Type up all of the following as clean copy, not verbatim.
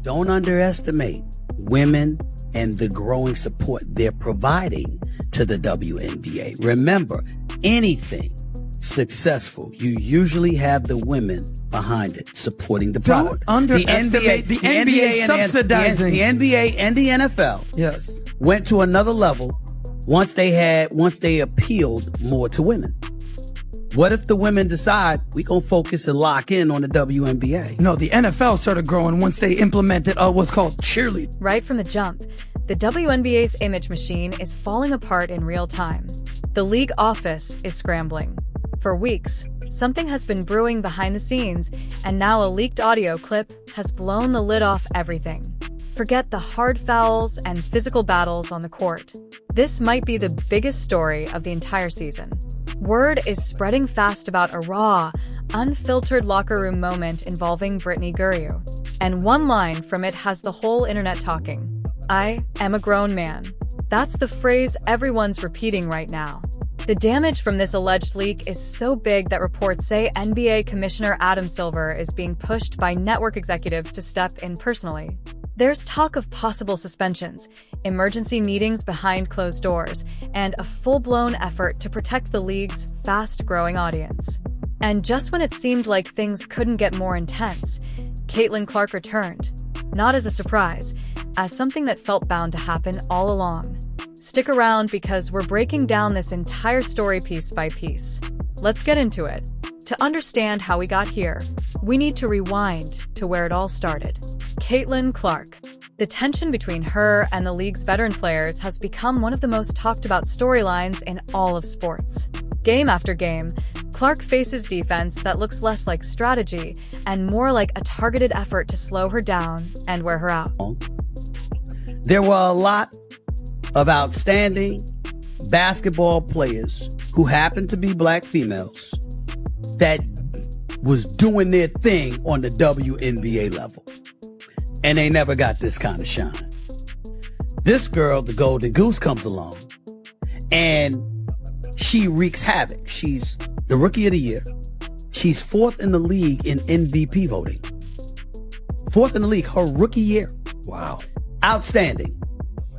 Don't underestimate women and the growing support they're providing to the WNBA. Remember, anything successful, you usually have the women behind it supporting the product. Don't underestimate the NBA subsidizing. The NBA and the NFL went to another level once they appealed more to women. What if the women decide we gonna focus and lock in on the WNBA? No, the NFL started growing once they implemented what's called cheerleading. Right from the jump, the WNBA's image machine is falling apart in real time. The league office is scrambling. For weeks, something has been brewing behind the scenes, and now a leaked audio clip has blown the lid off everything. Forget the hard fouls and physical battles on the court. This might be the biggest story of the entire season. Word is spreading fast about a raw, unfiltered locker room moment involving Brittney Griner. And one line from it has the whole internet talking. "I am a grown man." That's the phrase everyone's repeating right now. The damage from this alleged leak is so big that reports say NBA Commissioner Adam Silver is being pushed by network executives to step in personally. There's talk of possible suspensions, emergency meetings behind closed doors, and a full-blown effort to protect the league's fast-growing audience. And just when it seemed like things couldn't get more intense, Caitlin Clark returned. Not as a surprise, as something that felt bound to happen all along. Stick around because we're breaking down this entire story piece by piece. Let's get into it. To understand how we got here, we need to rewind to where it all started. Caitlin Clark. The tension between her and the league's veteran players has become one of the most talked about storylines in all of sports. Game after game, Clark faces defense that looks less like strategy and more like a targeted effort to slow her down and wear her out. There were a lot of outstanding basketball players who happened to be black females that was doing their thing on the WNBA level. And they never got this kind of shine. This girl, the Golden Goose, comes along and she wreaks havoc. She's the Rookie of the Year. She's 4th in the league in MVP voting. 4th in the league, her rookie year. Wow. Outstanding.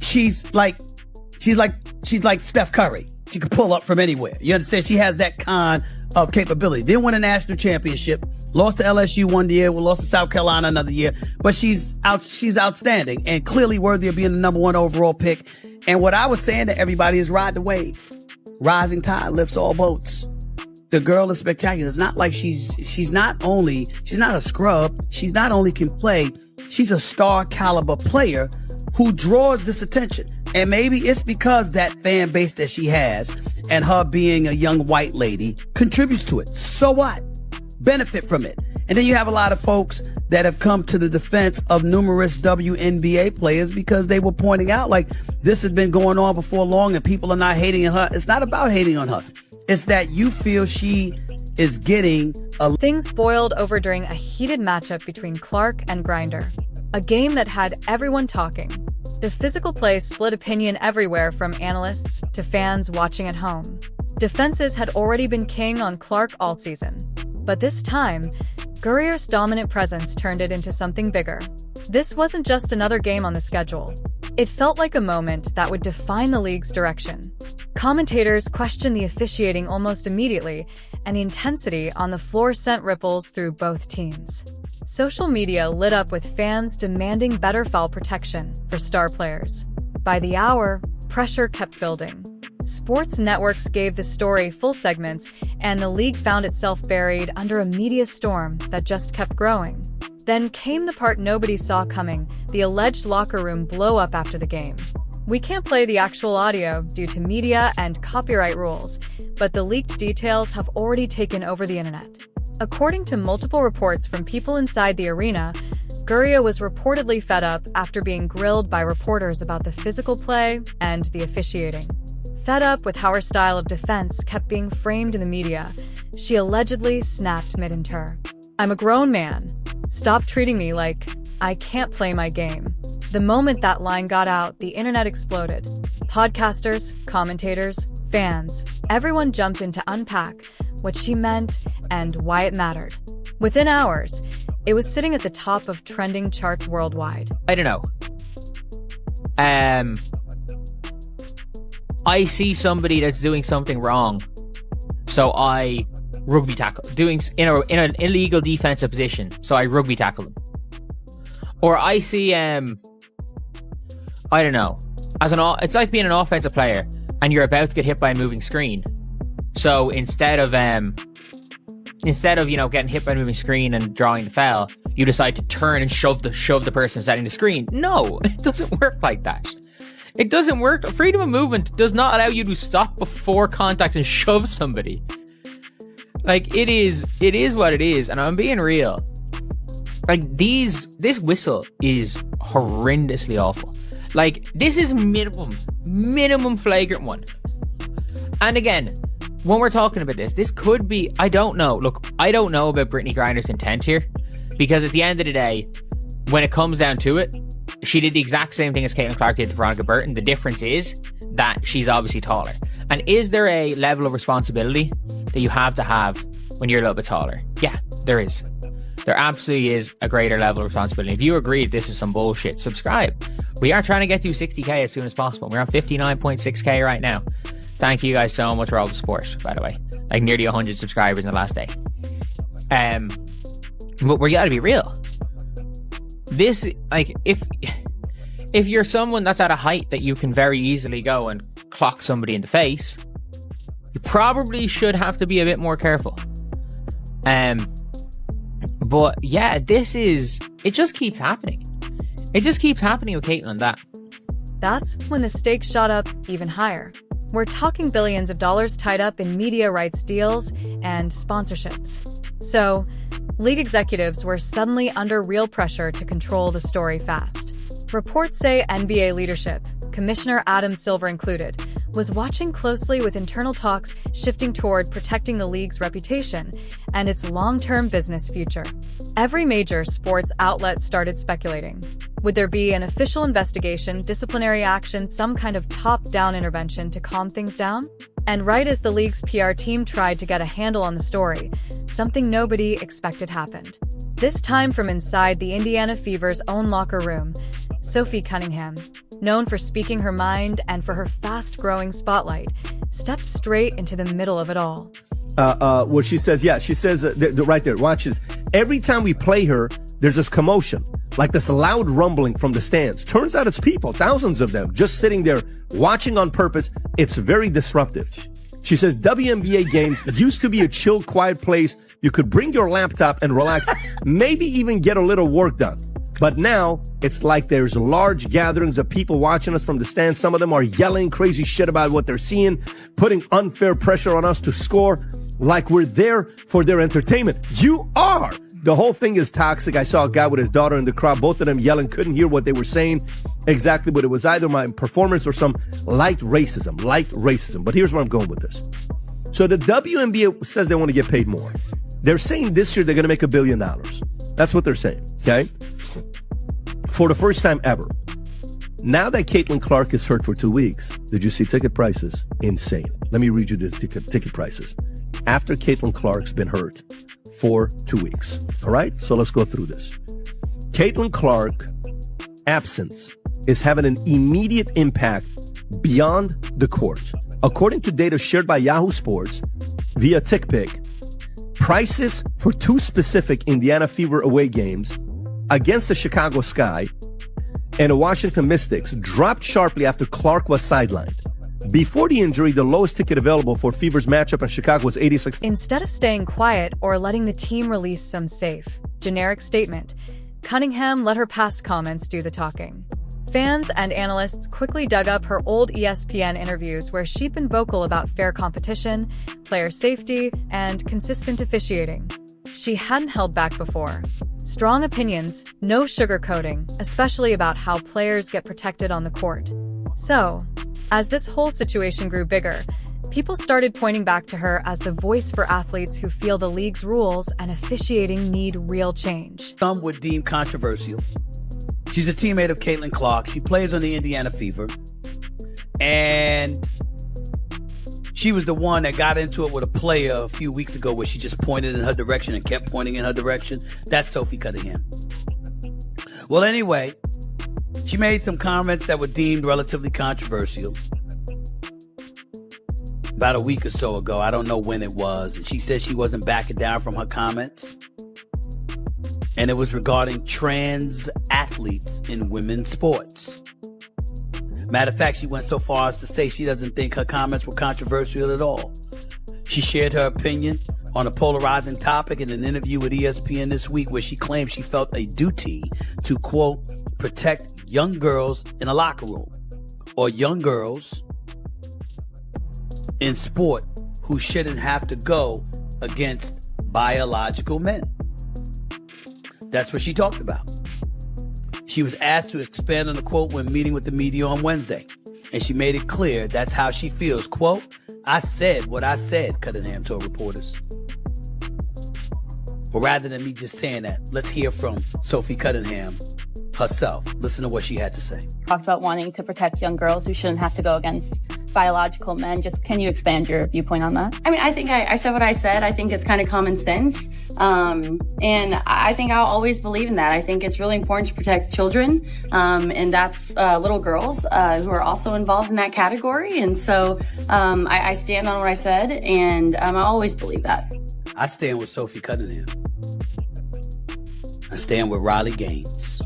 She's like Steph Curry. She could pull up from anywhere. You understand? She has that kind of capability. Didn't win a national championship. Lost to LSU one year. Lost to South Carolina another year. But she's outstanding and clearly worthy of being the number 1 overall pick. And what I was saying to everybody is ride the wave. Rising tide lifts all boats. The girl is spectacular. It's not like she's not a scrub. She's not only can play, she's a star caliber player who draws this attention. And maybe it's because that fan base that she has and her being a young white lady contributes to it. So what? Benefit from it. And then you have a lot of folks that have come to the defense of numerous WNBA players because they were pointing out like this has been going on before long and people are not hating on her. It's not about hating on her. It's that you feel she is getting Things boiled over during a heated matchup between Clark and Griner. A game that had everyone talking. The physical play split opinion everywhere from analysts to fans watching at home. Defenses had already been king on Clark all season. But this time, Griner's dominant presence turned it into something bigger. This wasn't just another game on the schedule. It felt like a moment that would define the league's direction. Commentators questioned the officiating almost immediately, and the intensity on the floor sent ripples through both teams. Social media lit up with fans demanding better foul protection for star players. By the hour, pressure kept building. Sports networks gave the story full segments, and the league found itself buried under a media storm that just kept growing. Then came the part nobody saw coming, the alleged locker room blow-up after the game. We can't play the actual audio due to media and copyright rules, but the leaked details have already taken over the internet. According to multiple reports from people inside the arena, Griner was reportedly fed up after being grilled by reporters about the physical play and the officiating. Fed up with how her style of defense kept being framed in the media, she allegedly snapped mid-inter. "I'm a grown man. Stop treating me like I can't play my game." The moment that line got out, the internet exploded. Podcasters, commentators, fans, everyone jumped in to unpack what she meant and why it mattered. Within hours, It was sitting at the top of trending charts worldwide. I don't know. I see somebody that's doing something wrong, so I rugby tackle, doing in an illegal defensive position, so I rugby tackle them. Or I see, I don't know, it's like being an offensive player and you're about to get hit by a moving screen. So instead of getting hit by a moving screen and drawing the foul, you decide to turn and shove the person setting the screen. No, it doesn't work like that. It doesn't work. Freedom of movement does not allow you to stop before contact and shove somebody. Like, it is what it is, and I'm being real. Like, this whistle is horrendously awful. Like, this is minimum flagrant one. And again, when we're talking about this could be, I don't know. Look, I don't know about Brittney Griner's intent here, because at the end of the day, when it comes down to it, she did the exact same thing as Caitlin Clark did to Veronica Burton. The difference is that she's obviously taller. And is there a level of responsibility that you have to have when you're a little bit taller? Yeah, there is. There absolutely is a greater level of responsibility. If you agree this is some bullshit, subscribe. We are trying to get to 60k as soon as possible. We're on 59.6k right now. Thank you guys so much for all the support, by the way. Like, nearly 100 subscribers in the last day. But we gotta be real. This, like, if you're someone that's at a height that you can very easily go and clock somebody in the face, you probably should have to be a bit more careful. But yeah, it just keeps happening. It just keeps happening with Caitlin, that. That's when the stakes shot up even higher. We're talking billions of dollars tied up in media rights deals and sponsorships. So, league executives were suddenly under real pressure to control the story fast. Reports say NBA leadership, Commissioner Adam Silver included, was watching closely, with internal talks shifting toward protecting the league's reputation and its long-term business future. Every major sports outlet started speculating. Would there be an official investigation, disciplinary action, some kind of top-down intervention to calm things down? And right as the league's PR team tried to get a handle on the story, something nobody expected happened. This time from inside the Indiana Fever's own locker room, Sophie Cunningham, known for speaking her mind and for her fast-growing spotlight, stepped straight into the middle of it all. What she says, right there, watch this. Every time we play her, there's this commotion, like this loud rumbling from the stands. Turns out it's people, thousands of them, just sitting there watching on purpose. It's very disruptive. She says WNBA games used to be a chill, quiet place. You could bring your laptop and relax, maybe even get a little work done. But now it's like there's large gatherings of people watching us from the stands. Some of them are yelling crazy shit about what they're seeing, putting unfair pressure on us to score, like we're there for their entertainment. You are. The whole thing is toxic. I saw a guy with his daughter in the crowd, both of them yelling, couldn't hear what they were saying exactly, but it was either my performance or some light racism. But here's where I'm going with this. So the WNBA says they want to get paid more. They're saying this year they're going to make $1 billion. That's what they're saying, okay? For the first time ever. Now that Caitlin Clark is hurt for 2 weeks, did you see ticket prices? Insane. Let me read you the ticket prices. After Caitlin Clark's been hurt for 2 weeks. All right? So let's go through this. Caitlin Clark absence is having an immediate impact beyond the court. According to data shared by Yahoo Sports via TickPick, prices for 2 specific Indiana Fever away games against the Chicago Sky and the Washington Mystics dropped sharply after Clark was sidelined. Before the injury, the lowest ticket available for Fever's matchup in Chicago was $86. Instead of staying quiet or letting the team release some safe, generic statement, Cunningham let her past comments do the talking. Fans and analysts quickly dug up her old ESPN interviews where she'd been vocal about fair competition, player safety, and consistent officiating. She hadn't held back before. Strong opinions, no sugarcoating, especially about how players get protected on the court. So, as this whole situation grew bigger, people started pointing back to her as the voice for athletes who feel the league's rules and officiating need real change. Some would deem controversial. She's a teammate of Caitlin Clark. She plays on the Indiana Fever. And She was the one that got into it with a player a few weeks ago where she just pointed in her direction and kept pointing in her direction. That's Sophie Cunningham. Well, anyway, she made some comments that were deemed relatively controversial about a week or so ago. I don't know when it was. And she said she wasn't backing down from her comments. And it was regarding trans athletes in women's sports. Matter of fact, she went so far as to say she doesn't think her comments were controversial at all. She shared her opinion on a polarizing topic in an interview with ESPN this week where she claimed she felt a duty to, quote, protect young girls in a locker room or young girls in sport who shouldn't have to go against biological men. That's what she talked about. She was asked to expand on the quote when meeting with the media on Wednesday, and she made it clear that's how she feels. Quote, I said what I said, Cunningham told reporters. But rather than me just saying that, let's hear from Sophie Cunningham herself. Listen to what she had to say. Talked about wanting to protect young girls who shouldn't have to go against biological men. Just can you expand your viewpoint on that? I mean, I think I said what I said. I think it's kind of common sense. And I think I'll always believe in that. I think it's really important to protect children. And that's little girls who are also involved in that category. And so I stand on what I said, and I always believe that. I stand with Sophie Cunningham. I stand with Riley Gaines.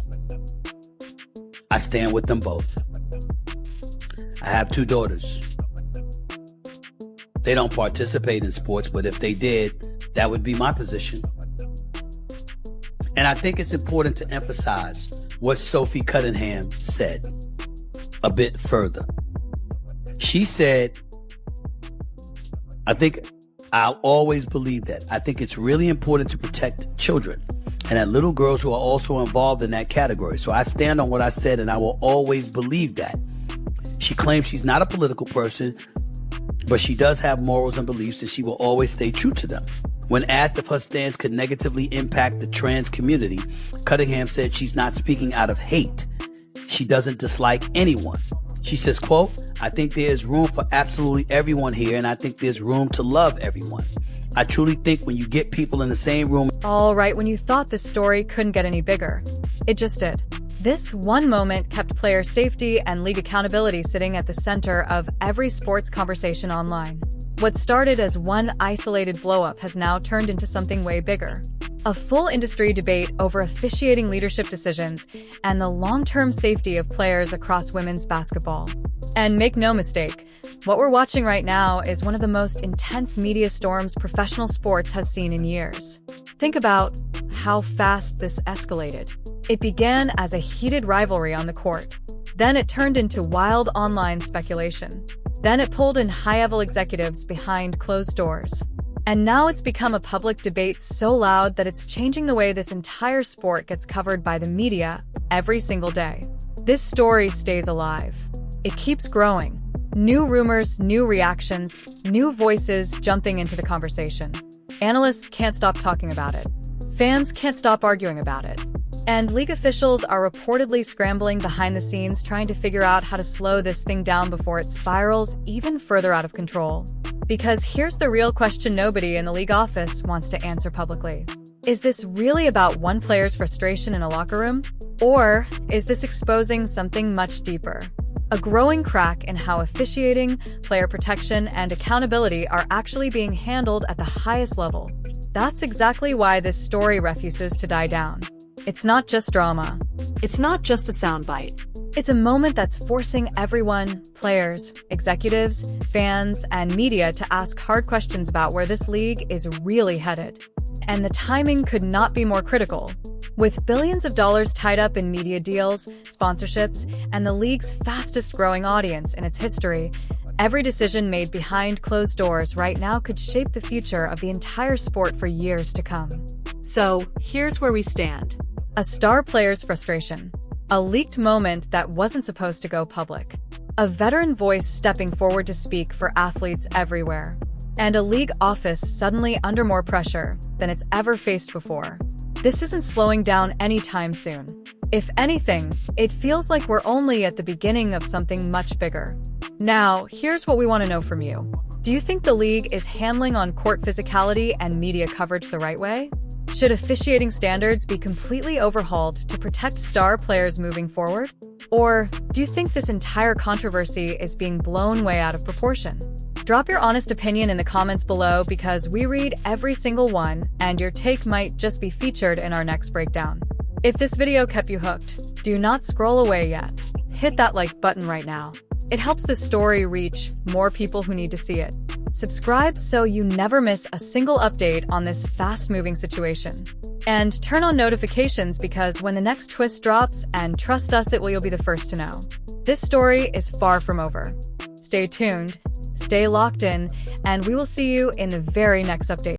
I stand with them both. I have 2 daughters. They don't participate in sports, but if they did, that would be my position. And I think it's important to emphasize what Sophie Cunningham said a bit further. She said, I think I'll always believe that. I think it's really important to protect children and that little girls who are also involved in that category. So I stand on what I said, and I will always believe that. She claims she's not a political person, but she does have morals and beliefs, and she will always stay true to them. When asked if her stance could negatively impact the trans community, Cunningham said she's not speaking out of hate. She doesn't dislike anyone. She says, quote, I think there is room for absolutely everyone here, and I think there's room to love everyone. I truly think when you get people in the same room... All right, when you thought this story couldn't get any bigger, it just did. This one moment kept player safety and league accountability sitting at the center of every sports conversation online. What started as one isolated blow-up has now turned into something way bigger. A full industry debate over officiating leadership decisions and the long-term safety of players across women's basketball. And make no mistake, what we're watching right now is one of the most intense media storms professional sports has seen in years. Think about how fast this escalated. It began as a heated rivalry on the court. Then it turned into wild online speculation. Then it pulled in high-level executives behind closed doors. And now it's become a public debate so loud that it's changing the way this entire sport gets covered by the media every single day. This story stays alive. It keeps growing. New rumors, new reactions, new voices jumping into the conversation. Analysts can't stop talking about it. Fans can't stop arguing about it. And league officials are reportedly scrambling behind the scenes trying to figure out how to slow this thing down before it spirals even further out of control. Because here's the real question nobody in the league office wants to answer publicly. Is this really about one player's frustration in a locker room? Or is this exposing something much deeper? A growing crack in how officiating, player protection, and accountability are actually being handled at the highest level. That's exactly why this story refuses to die down. It's not just drama. It's not just a soundbite. It's a moment that's forcing everyone, players, executives, fans, and media to ask hard questions about where this league is really headed. And the timing could not be more critical. With billions of dollars tied up in media deals, sponsorships, and the league's fastest growing audience in its history, every decision made behind closed doors right now could shape the future of the entire sport for years to come. So, here's where we stand. A star player's frustration. A leaked moment that wasn't supposed to go public. A veteran voice stepping forward to speak for athletes everywhere. And a league office suddenly under more pressure than it's ever faced before. This isn't slowing down anytime soon. If anything, it feels like we're only at the beginning of something much bigger. Now, here's what we want to know from you. Do you think the league is handling on-court physicality and media coverage the right way? Should officiating standards be completely overhauled to protect star players moving forward? Or do you think this entire controversy is being blown way out of proportion? Drop your honest opinion in the comments below because we read every single one and your take might just be featured in our next breakdown. If this video kept you hooked, do not scroll away yet. Hit that like button right now. It helps the story reach more people who need to see it. Subscribe so you never miss a single update on this fast-moving situation. And turn on notifications because when the next twist drops, and trust us, you'll be the first to know. This story is far from over. Stay tuned, stay locked in, and we will see you in the very next update.